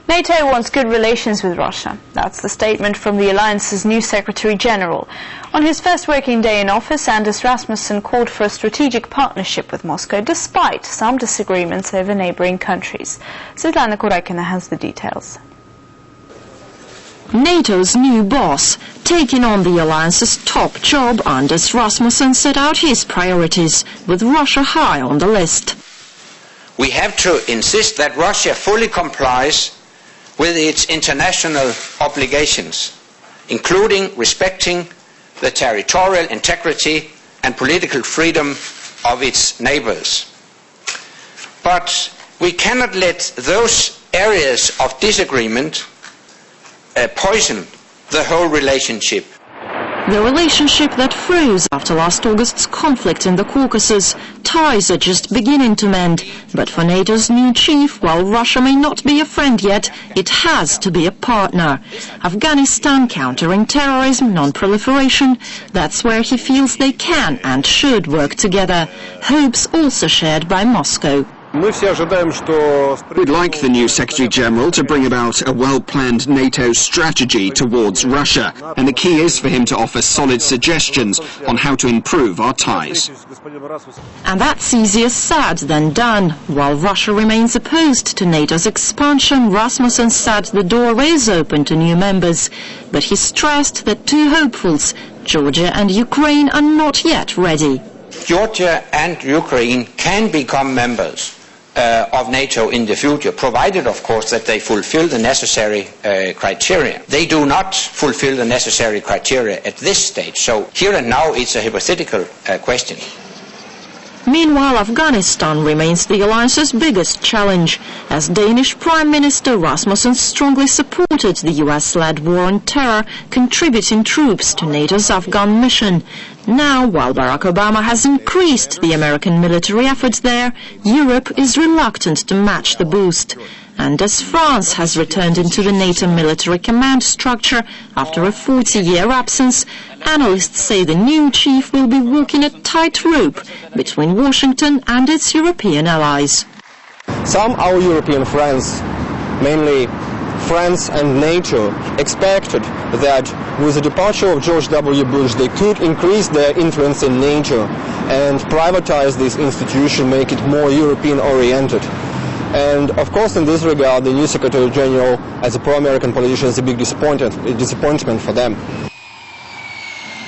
NATO wants good relations with Russia. That's the statement from the alliance's new Secretary General. On his first working day in office, Anders Rasmussen called for a strategic partnership with Moscow, despite some disagreements over neighboring countries. Svetlana Kurakina has the details. NATO's new boss, taking on the alliance's top job, Anders Rasmussen set out his priorities, with Russia high on the list. We have to insist that Russia fully complies with its international obligations, including respecting the territorial integrity and political freedom of its neighbors. But we cannot let those areas of disagreement poison the whole relationship. The relationship that froze after last August's conflict in the Caucasus. Ties are just beginning to mend, but for NATO's new chief, while Russia may not be a friend yet, it has to be a partner. Afghanistan, countering terrorism, non-proliferation, that's where he feels they can and should work together. Hopes also shared by Moscow. We'd like the new Secretary General to bring about a well-planned NATO strategy towards Russia, and the key is for him to offer solid suggestions on how to improve our ties. And that's easier said than done. While Russia remains opposed to NATO's expansion, Rasmussen said the door is open to new members. But he stressed that two hopefuls, Georgia and Ukraine, are not yet ready. Georgia and Ukraine can become members of NATO in the future, provided, of course, that they fulfill the necessary criteria. They do not fulfill the necessary criteria at this stage, so here and now it's a hypothetical question. Meanwhile, Afghanistan remains the alliance's biggest challenge. As Danish Prime Minister, Rasmussen strongly supported the US-led war on terror, contributing troops to NATO's Afghan mission. Now, while Barack Obama has increased the American military efforts there, Europe is reluctant to match the boost. And as France has returned into the NATO military command structure after a 40-year absence, analysts say the new chief will be walking a tightrope between Washington and its European allies. Some our European friends, mainly France and NATO, expected that with the departure of George W. Bush they could increase their influence in NATO and privatize this institution, make it more European-oriented. And of course, in this regard, the new Secretary General, as a pro-American politician, is a big disappointment for them.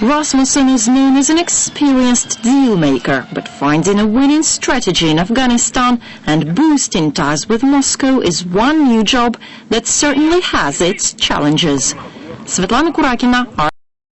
Rasmussen is known as an experienced deal-maker, but finding a winning strategy in Afghanistan and boosting ties with Moscow is one new job that certainly has its challenges. Svetlana Kurakina,